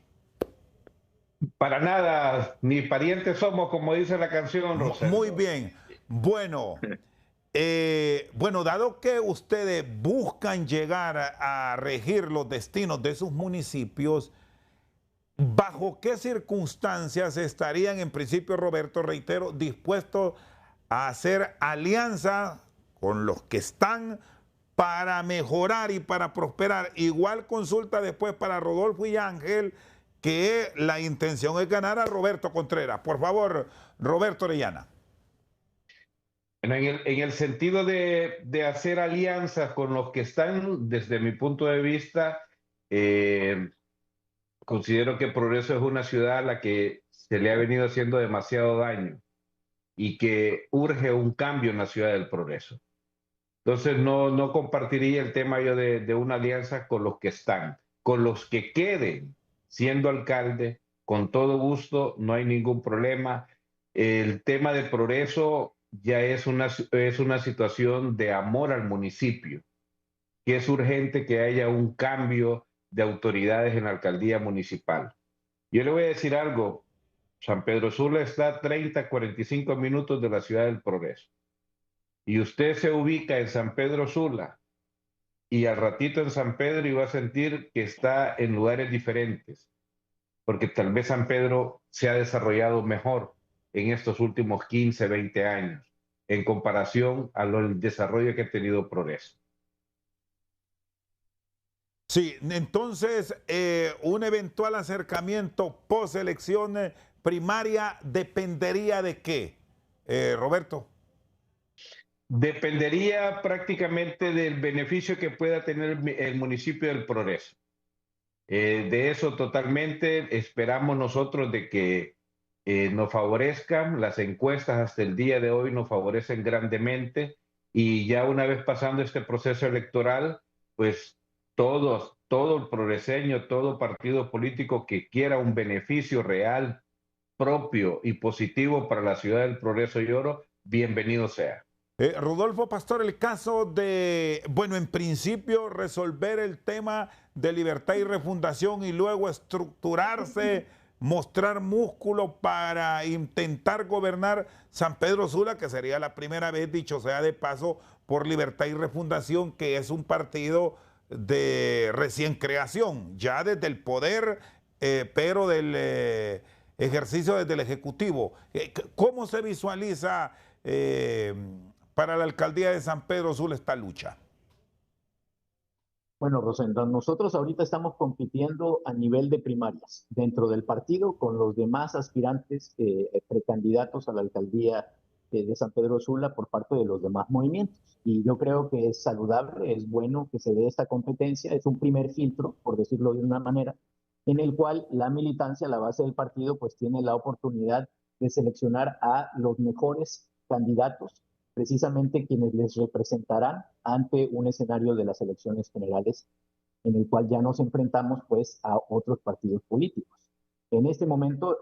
Para nada, ni parientes somos, como dice la canción, Rosendo. Muy bien. Bueno, dado que ustedes buscan llegar a regir los destinos de sus municipios, ¿bajo qué circunstancias estarían, en principio, Roberto, reitero, dispuestos a hacer alianza con los que están para mejorar y para prosperar? Igual consulta después para Rodolfo y Ángel, que la intención es ganar a Roberto Contreras. Por favor, Roberto Orellana. En el sentido de hacer alianzas con los que están, desde mi punto de vista, considero que Progreso es una ciudad a la que se le ha venido haciendo demasiado daño y que urge un cambio en la ciudad del Progreso. Entonces no compartiría el tema yo de una alianza con los que están. Con los que queden siendo alcalde, con todo gusto, no hay ningún problema. El tema de progreso ya es una situación de amor al municipio, que es urgente que haya un cambio de autoridades en la alcaldía municipal. Yo le voy a decir algo, San Pedro Sula está a 30, 45 minutos de la ciudad del Progreso. Y usted se ubica en San Pedro Sula y al ratito en San Pedro y va a sentir que está en lugares diferentes, porque tal vez San Pedro se ha desarrollado mejor en estos últimos 15, 20 años en comparación al desarrollo que ha tenido Progreso. Sí, entonces un eventual acercamiento post elecciones primaria dependería de qué, Roberto. Dependería prácticamente del beneficio que pueda tener el municipio del Progreso. De eso totalmente esperamos nosotros de que nos favorezcan. Las encuestas hasta el día de hoy nos favorecen grandemente y ya una vez pasando este proceso electoral, pues todo el progreseño, todo partido político que quiera un beneficio real, propio y positivo para la ciudad del Progreso y Oro, bienvenido sea. Rodolfo Pastor, el caso de, bueno, en principio resolver el tema de libertad y refundación y luego estructurarse, mostrar músculo para intentar gobernar San Pedro Sula, que sería la primera vez, dicho sea de paso, por libertad y refundación, que es un partido de recién creación, ya desde el poder, pero del ejercicio desde el Ejecutivo. ¿Cómo se visualiza para la alcaldía de San Pedro Sula esta lucha? Bueno, Rosendo, nosotros ahorita estamos compitiendo a nivel de primarias dentro del partido con los demás aspirantes precandidatos a la alcaldía de San Pedro Sula por parte de los demás movimientos. Y yo creo que es saludable, es bueno que se dé esta competencia, es un primer filtro, por decirlo de una manera, en el cual la militancia, la base del partido, pues tiene la oportunidad de seleccionar a los mejores candidatos, precisamente quienes les representarán ante un escenario de las elecciones generales en el cual ya nos enfrentamos pues a otros partidos políticos. En este momento,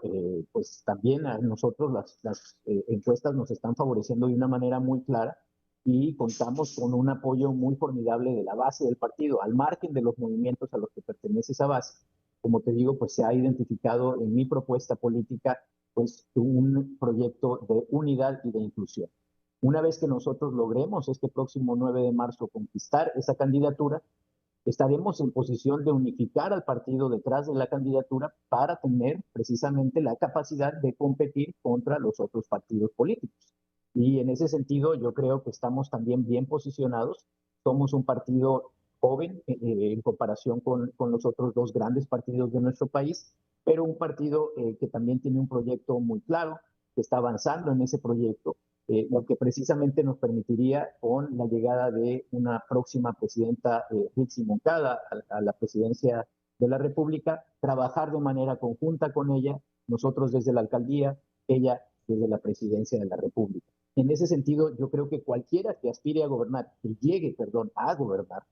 pues también a nosotros las encuestas nos están favoreciendo de una manera muy clara y contamos con un apoyo muy formidable de la base del partido, al margen de los movimientos a los que pertenece esa base. Como te digo, pues se ha identificado en mi propuesta política pues un proyecto de unidad y de inclusión. Una vez que nosotros logremos este próximo 9 de marzo conquistar esa candidatura, estaremos en posición de unificar al partido detrás de la candidatura para tener precisamente la capacidad de competir contra los otros partidos políticos. Y en ese sentido yo creo que estamos también bien posicionados. Somos un partido joven en comparación con los otros dos grandes partidos de nuestro país, pero un partido que también tiene un proyecto muy claro, que está avanzando en ese proyecto, lo que precisamente nos permitiría con la llegada de una próxima presidenta, Rixi Moncada, a la presidencia de la República, trabajar de manera conjunta con ella, nosotros desde la alcaldía, ella desde la presidencia de la República. En ese sentido, yo creo que cualquiera que aspire a gobernar, que llegue, perdón, a gobernar,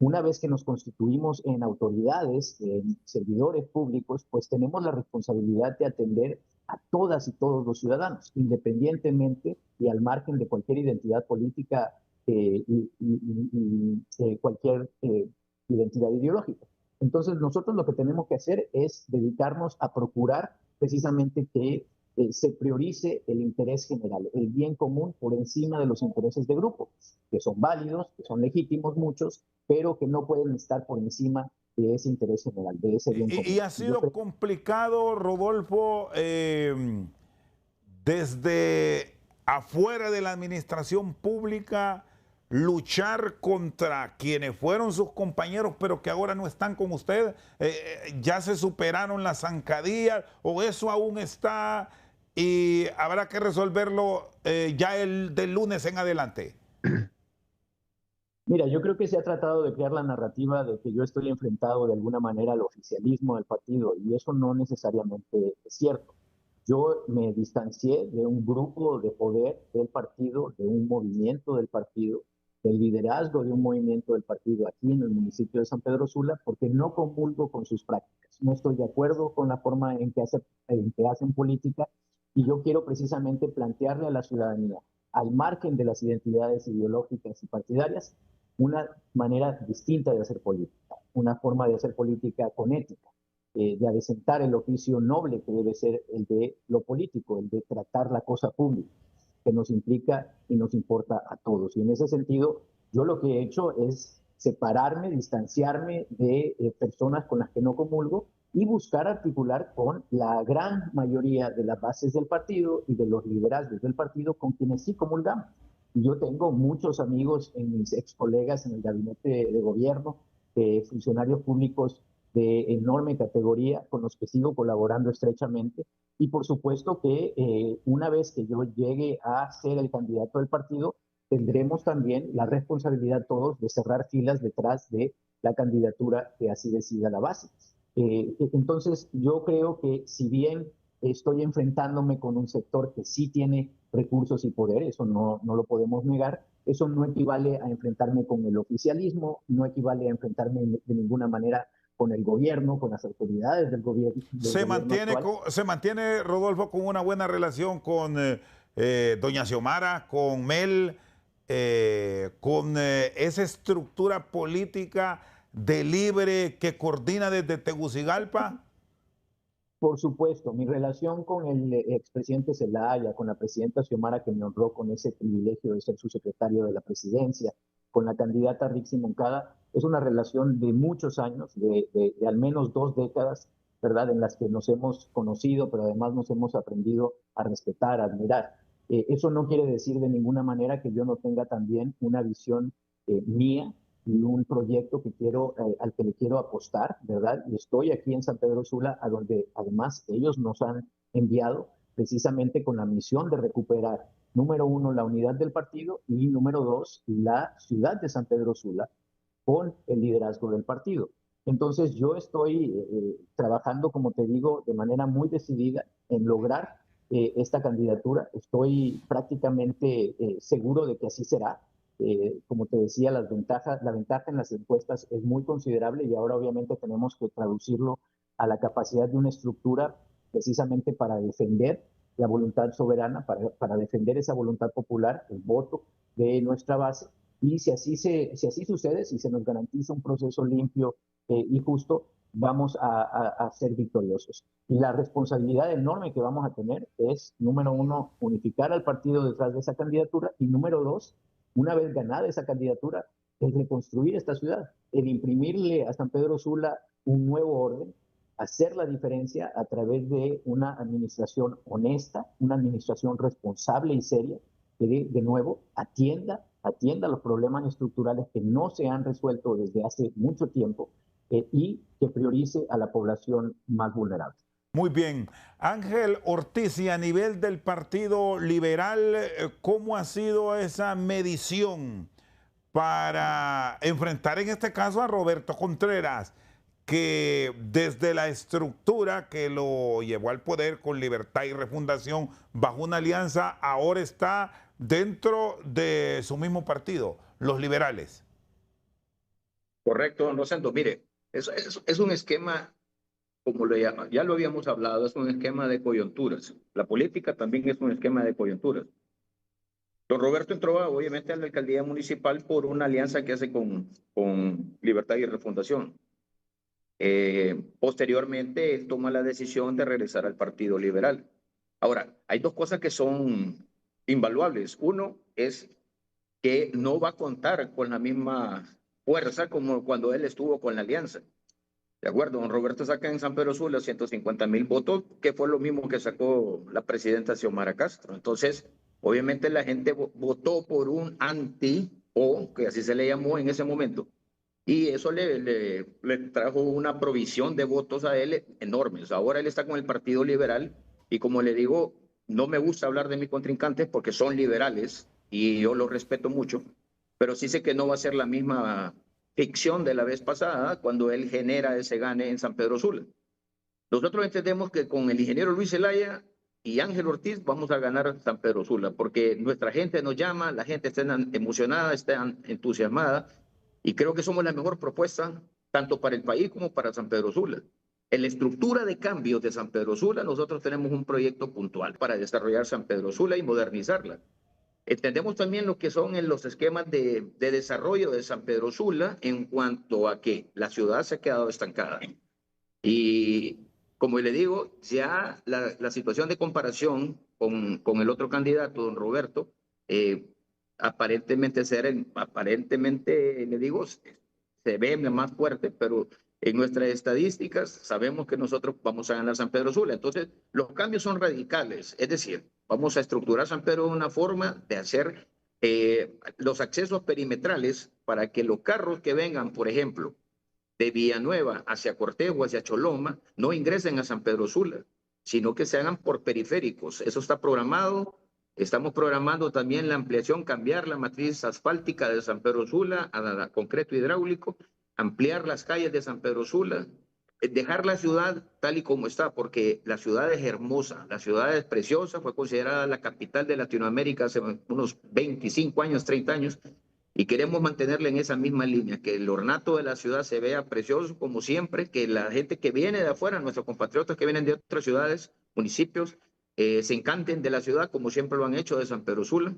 una vez que nos constituimos en autoridades, en servidores públicos, pues tenemos la responsabilidad de atender a todas y todos los ciudadanos, independientemente y al margen de cualquier identidad política y cualquier identidad ideológica. Entonces, nosotros lo que tenemos que hacer es dedicarnos a procurar precisamente que se priorice el interés general, el bien común por encima de los intereses de grupo, que son válidos, que son legítimos muchos, pero que no pueden estar por encima de ese interés general, de ese bien común. Y ha sido complicado, Rodolfo, desde afuera de la administración pública, luchar contra quienes fueron sus compañeros, pero que ahora no están con usted. Ya se superaron las zancadillas, o eso aún está y habrá que resolverlo ya del lunes en adelante. Mira, yo creo que se ha tratado de crear la narrativa de que yo estoy enfrentado de alguna manera al oficialismo del partido, y eso no necesariamente es cierto. Yo me distancié de un grupo de poder del partido, de un movimiento del partido, del liderazgo de un movimiento del partido aquí en el municipio de San Pedro Sula, porque no comulgo con sus prácticas. No estoy de acuerdo con la forma en que hacen política, y yo quiero precisamente plantearle a la ciudadanía, al margen de las identidades ideológicas y partidarias, una manera distinta de hacer política, una forma de hacer política con ética, de adecentar el oficio noble que debe ser el de lo político, el de tratar la cosa pública, que nos implica y nos importa a todos. Y en ese sentido, yo lo que he hecho es separarme, distanciarme de personas con las que no comulgo y buscar articular con la gran mayoría de las bases del partido y de los liderazgos del partido con quienes sí comulgamos. Y yo tengo muchos amigos en mis ex colegas en el gabinete de gobierno, funcionarios públicos de enorme categoría con los que sigo colaborando estrechamente. Y por supuesto que una vez que yo llegue a ser el candidato del partido, tendremos también la responsabilidad todos de cerrar filas detrás de la candidatura que así decida la base. Entonces, yo creo que si bien estoy enfrentándome con un sector que sí tiene recursos y poder, eso no lo podemos negar, eso no equivale a enfrentarme con el oficialismo, no equivale a enfrentarme de ninguna manera con el gobierno, con las autoridades del gobierno. Se mantiene, Rodolfo, con una buena relación con doña Xiomara, con Mel, con esa estructura política de Libre que coordina desde Tegucigalpa. Por supuesto, mi relación con el expresidente Zelaya, con la presidenta Xiomara, que me honró con ese privilegio de ser su secretario de la presidencia, con la candidata Rixi Moncada, es una relación de muchos años, de al menos 2 décadas, ¿verdad?, en las que nos hemos conocido, pero además nos hemos aprendido a respetar, a admirar. Eso no quiere decir de ninguna manera que yo no tenga también una visión mía y un proyecto que al que le quiero apostar, ¿verdad? Y estoy aquí en San Pedro Sula, a donde además ellos nos han enviado precisamente con la misión de recuperar, número 1, la unidad del partido, y número 2, la ciudad de San Pedro Sula con el liderazgo del partido. Entonces yo estoy trabajando, como te digo, de manera muy decidida en lograr esta candidatura. Estoy prácticamente seguro de que así será. Como te decía, la ventaja en las encuestas es muy considerable, y ahora obviamente tenemos que traducirlo a la capacidad de una estructura precisamente para defender la voluntad soberana, para defender esa voluntad popular, el voto de nuestra base. Y si así sucede, si se nos garantiza un proceso limpio y justo, vamos a ser victoriosos. Y la responsabilidad enorme que vamos a tener es, número 1, unificar al partido detrás de esa candidatura, y número 2, una vez ganada esa candidatura, el reconstruir esta ciudad, el imprimirle a San Pedro Sula un nuevo orden, hacer la diferencia a través de una administración honesta, una administración responsable y seria, que de nuevo atienda los problemas estructurales que no se han resuelto desde hace mucho tiempo, y que priorice a la población más vulnerable. Muy bien. Ángel Ortiz, y a nivel del Partido Liberal, ¿cómo ha sido esa medición para enfrentar en este caso a Roberto Contreras, que desde la estructura que lo llevó al poder con Libertad y Refundación bajo una alianza, ahora está dentro de su mismo partido, los liberales? Correcto, don Rosendo. Mire, es un esquema, como ya lo habíamos hablado, es un esquema de coyunturas. La política también es un esquema de coyunturas. Don Roberto entró obviamente a la alcaldía municipal por una alianza que hace con Libertad y Refundación. Posteriormente, él toma la decisión de regresar al Partido Liberal. Ahora, hay 2 cosas que son invaluables. Uno es que no va a contar con la misma fuerza como cuando él estuvo con la alianza. De acuerdo, don Roberto saca en San Pedro Sula 150,000 votos, que fue lo mismo que sacó la presidenta Xiomara Castro. Entonces, obviamente la gente votó por un anti-O, que así se le llamó en ese momento, y eso le trajo una provisión de votos a él enormes. Ahora él está con el Partido Liberal, y como le digo, no me gusta hablar de mis contrincantes porque son liberales y yo los respeto mucho, pero sí sé que no va a ser la misma ficción de la vez pasada cuando él genera ese gane en San Pedro Sula. Nosotros entendemos que con el ingeniero Luis Zelaya y Ángel Ortiz vamos a ganar San Pedro Sula, porque nuestra gente nos llama, la gente está emocionada, está entusiasmada, y creo que somos la mejor propuesta tanto para el país como para San Pedro Sula. En la estructura de cambios de San Pedro Sula, nosotros tenemos un proyecto puntual para desarrollar San Pedro Sula y modernizarla. Entendemos también lo que son los esquemas de desarrollo de San Pedro Sula en cuanto a que la ciudad se ha quedado estancada. Y como le digo, ya la situación de comparación con el otro candidato, don Roberto, aparentemente le digo, se ve más fuerte, pero en nuestras estadísticas sabemos que nosotros vamos a ganar San Pedro Sula. Entonces, los cambios son radicales, es decir, vamos a estructurar San Pedro de una forma de hacer los accesos perimetrales para que los carros que vengan, por ejemplo, de Villanueva hacia Cortejo, hacia Choloma, no ingresen a San Pedro Sula, sino que se hagan por periféricos. Eso está programado. Estamos programando también la ampliación, cambiar la matriz asfáltica de San Pedro Sula a concreto hidráulico, ampliar las calles de San Pedro Sula, dejar la ciudad tal y como está, porque la ciudad es hermosa, la ciudad es preciosa, fue considerada la capital de Latinoamérica hace unos 25 años, 30 años, y queremos mantenerla en esa misma línea, que el ornato de la ciudad se vea precioso como siempre, que la gente que viene de afuera, nuestros compatriotas que vienen de otras ciudades, municipios, se encanten de la ciudad como siempre lo han hecho de San Pedro Sula,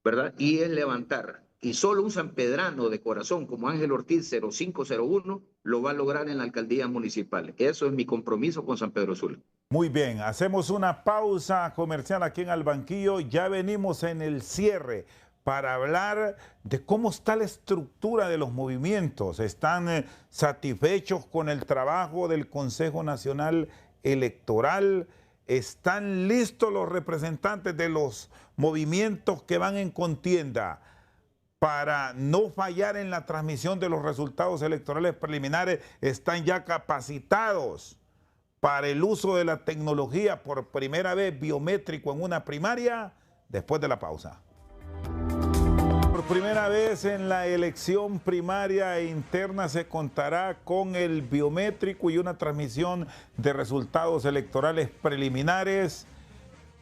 ¿verdad? Y es levantar. Y solo un sanpedrano de corazón como Ángel Ortiz 0501 lo va a lograr en la alcaldía municipal. Eso es mi compromiso con San Pedro Sula. Muy bien, hacemos una pausa comercial aquí en Al Banquillo. Ya venimos en el cierre para hablar de cómo está la estructura de los movimientos. ¿Están satisfechos con el trabajo del Consejo Nacional Electoral? ¿Están listos los representantes de los movimientos que van en contienda para no fallar en la transmisión de los resultados electorales preliminares? ¿Están ya capacitados para el uso de la tecnología por primera vez biométrico en una primaria? Después de la pausa. Por primera vez en la elección primaria e interna se contará con el biométrico y una transmisión de resultados electorales preliminares.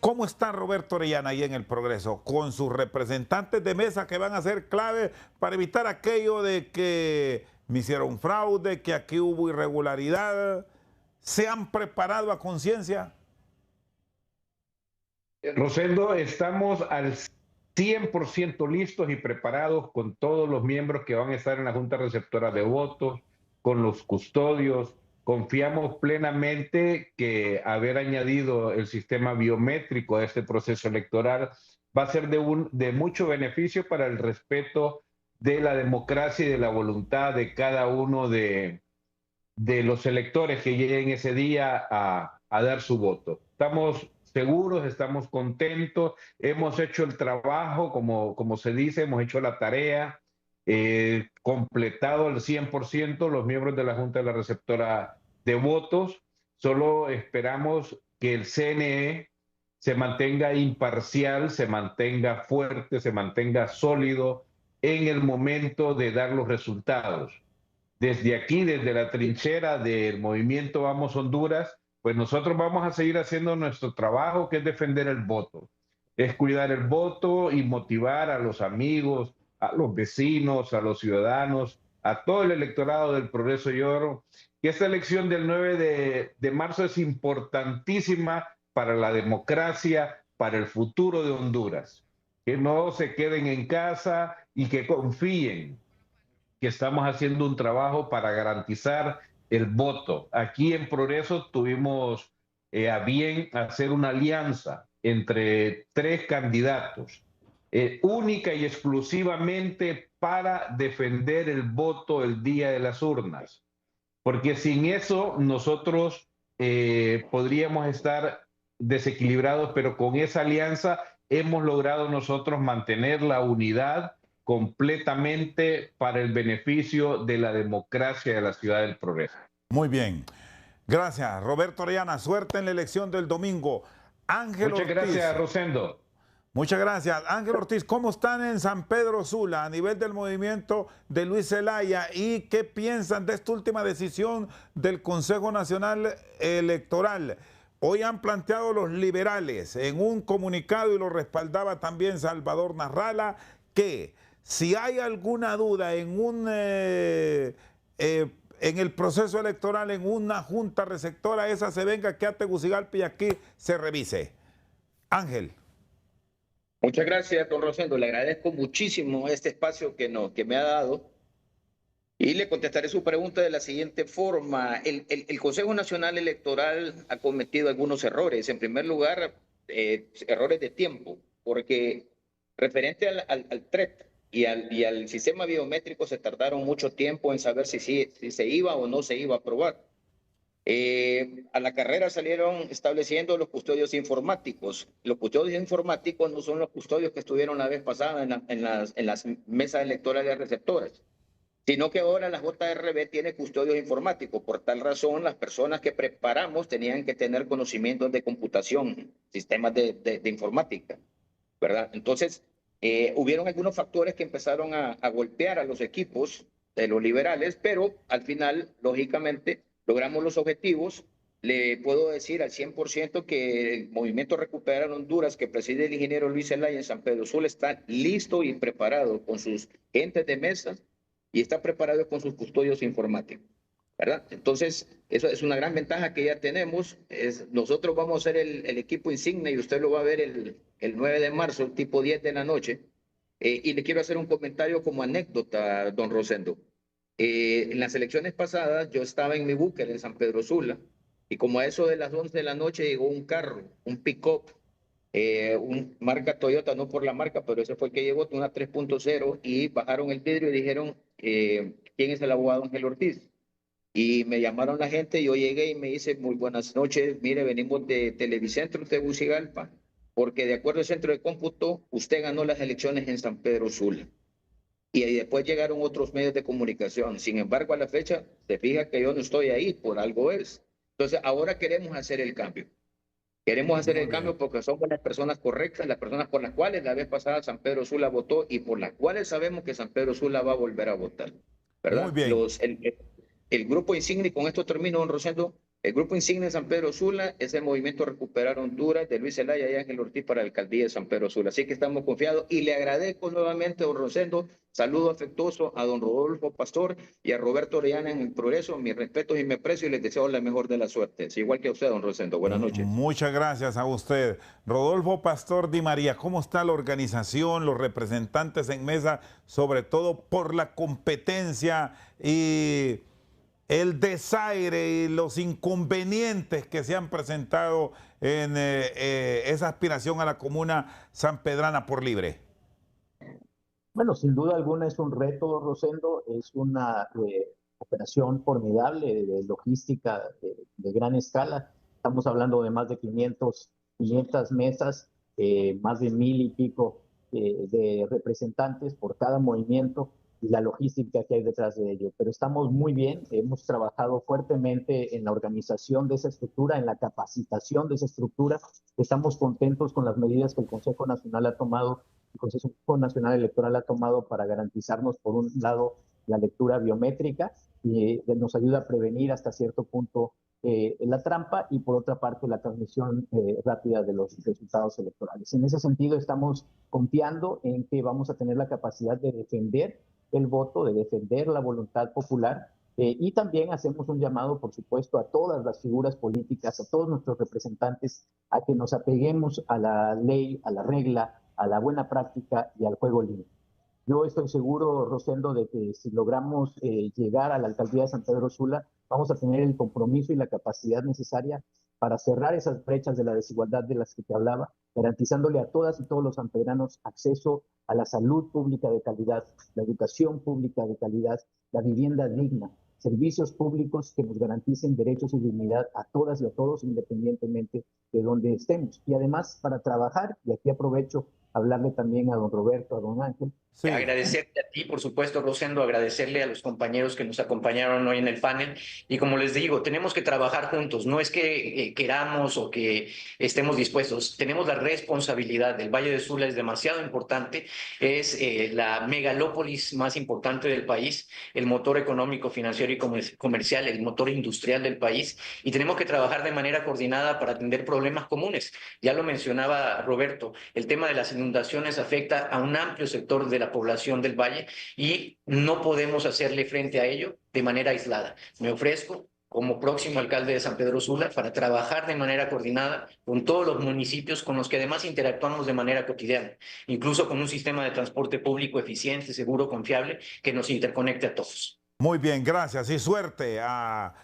¿Cómo está Roberto Orellana ahí en el Progreso? Con sus representantes de mesa que van a ser clave para evitar aquello de que me hicieron fraude, que aquí hubo irregularidad. ¿Se han preparado a conciencia? Rosendo, estamos al 100% listos y preparados con todos los miembros que van a estar en la Junta Receptora de Votos, con los custodios. Confiamos plenamente que haber añadido el sistema biométrico a este proceso electoral va a ser de mucho beneficio para el respeto de la democracia y de la voluntad de cada uno de los electores que lleguen ese día a dar su voto. Estamos seguros, estamos contentos, hemos hecho el trabajo, como se dice, hemos hecho la tarea, completado al 100% los miembros de la Junta de la Receptora de Votos. Solo esperamos que el CNE se mantenga imparcial, se mantenga fuerte, se mantenga sólido en el momento de dar los resultados. Desde aquí, desde la trinchera del movimiento Vamos Honduras, pues nosotros vamos a seguir haciendo nuestro trabajo, que es defender el voto, es cuidar el voto y motivar a los amigos, a los vecinos, a los ciudadanos, a todo el electorado del Progreso y Oro, que esta elección del 9 de marzo es importantísima para la democracia, para el futuro de Honduras. Que no se queden en casa y que confíen que estamos haciendo un trabajo para garantizar el voto. Aquí en Progreso tuvimos a bien hacer una alianza entre 3 candidatos, única y exclusivamente para defender el voto el día de las urnas. Porque sin eso nosotros podríamos estar desequilibrados, pero con esa alianza hemos logrado nosotros mantener la unidad completamente para el beneficio de la democracia de la ciudad del Progreso. Muy bien. Gracias, Roberto Orellana. Suerte en la elección del domingo. Ángel Ortiz. Muchas gracias, Rosendo. Muchas gracias. Ángel Ortiz, ¿cómo están en San Pedro Sula a nivel del movimiento de Luis Zelaya? ¿Y qué piensan de esta última decisión del Consejo Nacional Electoral? hoy han planteado los liberales en un comunicado, y lo respaldaba también Salvador Narrala, que si hay alguna duda en el proceso electoral, en una junta receptora, esa se venga aquí a Tegucigalpa y aquí se revise. Ángel. Muchas gracias, don Rosendo. Le agradezco muchísimo este espacio que me ha dado. Y le contestaré su pregunta de la siguiente forma. El Consejo Nacional Electoral ha cometido algunos errores. En primer lugar, errores de tiempo, porque referente al TREP y al sistema biométrico se tardaron mucho tiempo en saber si se iba o no se iba a aprobar. A la carrera salieron estableciendo los custodios informáticos. Los custodios informáticos no son los custodios que estuvieron la vez pasada en las mesas electorales receptoras, sino que ahora la JRB tiene custodios informáticos. Por tal razón, las personas que preparamos tenían que tener conocimientos de computación, sistemas de informática, ¿verdad? Entonces, hubieron algunos factores que empezaron a golpear a los equipos de los liberales, pero al final, lógicamente, logramos los objetivos. Le puedo decir al 100% que el movimiento Recuperar Honduras, que preside el ingeniero Luis Zelaya en San Pedro Sula, está listo y preparado con sus gentes de mesa y está preparado con sus custodios informáticos, ¿verdad? Entonces, eso es una gran ventaja que ya tenemos. Nosotros vamos a ser el equipo insignia, y usted lo va a ver el 9 de marzo, tipo 10 de la noche. Y le quiero hacer un comentario como anécdota, don Rosendo. En las elecciones pasadas yo estaba en mi búnker en San Pedro Sula, y como a eso de las 11 de la noche llegó un carro, un pick-up, un marca Toyota, no por la marca, pero ese fue el que llegó, una 3.0, y bajaron el vidrio y dijeron, ¿quién es el abogado Ángel Ortiz? Y me llamaron la gente, yo llegué y me dice, muy buenas noches, mire, venimos de Televicentro de Tegucigalpa, porque de acuerdo al centro de cómputo, usted ganó las elecciones en San Pedro Sula. Y después llegaron otros medios de comunicación. Sin embargo, a la fecha, se fija que yo no estoy ahí, por algo es. Entonces, ahora queremos hacer el cambio. Queremos hacer el cambio porque somos las personas correctas, las personas por las cuales la vez pasada San Pedro Sula votó y por las cuales sabemos que San Pedro Sula va a volver a votar, ¿verdad? Muy bien. El grupo insignia, y con esto termino, don Rosendo, el grupo insignia de San Pedro Sula es el movimiento Recuperar Honduras de Luis Zelaya y Ángel Ortiz para la alcaldía de San Pedro Sula. Así que estamos confiados y le agradezco nuevamente, don Rosendo, saludo afectuoso a don Rodolfo Pastor y a Roberto Orellana en el Progreso. Mis respetos y me aprecio y les deseo la mejor de las suertes. Igual que a usted, don Rosendo. Buenas noches. Muchas gracias a usted. Rodolfo Pastor Di María, ¿cómo está la organización, los representantes en mesa, sobre todo por la competencia y el desaire y los inconvenientes que se han presentado en esa aspiración a la comuna sanpedrana por libre? Bueno, sin duda alguna es un reto, Rosendo, es una operación formidable de logística de gran escala. Estamos hablando de más de 500 mesas, más de 1000 y pico de representantes por cada movimiento, y la logística que hay detrás de ello. Pero estamos muy bien, hemos trabajado fuertemente en la organización de esa estructura, en la capacitación de esa estructura. Estamos contentos con las medidas que el Consejo Nacional ha tomado, el Consejo Nacional Electoral ha tomado para garantizarnos, por un lado, la lectura biométrica, y nos ayuda a prevenir hasta cierto punto la trampa, y por otra parte la transmisión rápida de los resultados electorales. En ese sentido estamos confiando en que vamos a tener la capacidad de defender el voto, de defender la voluntad popular, y también hacemos un llamado, por supuesto, a todas las figuras políticas, a todos nuestros representantes, a que nos apeguemos a la ley, a la regla, a la buena práctica y al juego limpio. Yo estoy seguro, Rosendo, de que si logramos llegar a la alcaldía de San Pedro Sula, vamos a tener el compromiso y la capacidad necesaria para cerrar esas brechas de la desigualdad de las que te hablaba, garantizándole a todas y todos los sanpedranos acceso a la salud pública de calidad, la educación pública de calidad, la vivienda digna, servicios públicos que nos garanticen derechos y dignidad a todas y a todos, independientemente de donde estemos. Y además para trabajar, y aquí aprovecho hablarle también a don Roberto, a don Ángel. Sí. Agradecerte a ti, por supuesto, Rosendo, agradecerle a los compañeros que nos acompañaron hoy en el panel. Y como les digo, tenemos que trabajar juntos. No es que queramos o que estemos dispuestos. Tenemos la responsabilidad. El Valle de Sula es demasiado importante. Es la megalópolis más importante del país, el motor económico, financiero y comercial, el motor industrial del país. Y tenemos que trabajar de manera coordinada para atender problemas comunes. Ya lo mencionaba Roberto, el tema de las inundaciones afecta a un amplio sector de la población del Valle y no podemos hacerle frente a ello de manera aislada. Me ofrezco como próximo alcalde de San Pedro Sula para trabajar de manera coordinada con todos los municipios con los que además interactuamos de manera cotidiana, incluso con un sistema de transporte público eficiente, seguro, confiable, que nos interconecte a todos. Muy bien, gracias y suerte a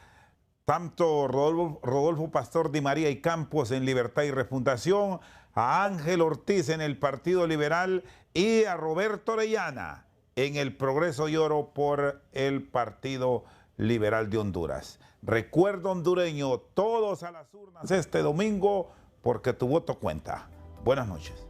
tanto Rodolfo Pastor Di María y Campos en Libertad y Refundación, a Ángel Ortiz en el Partido Liberal y a Roberto Orellana en el Progreso y Oro por el Partido Liberal de Honduras. Recuerdo hondureño, todos a las urnas este domingo porque tu voto cuenta. Buenas noches.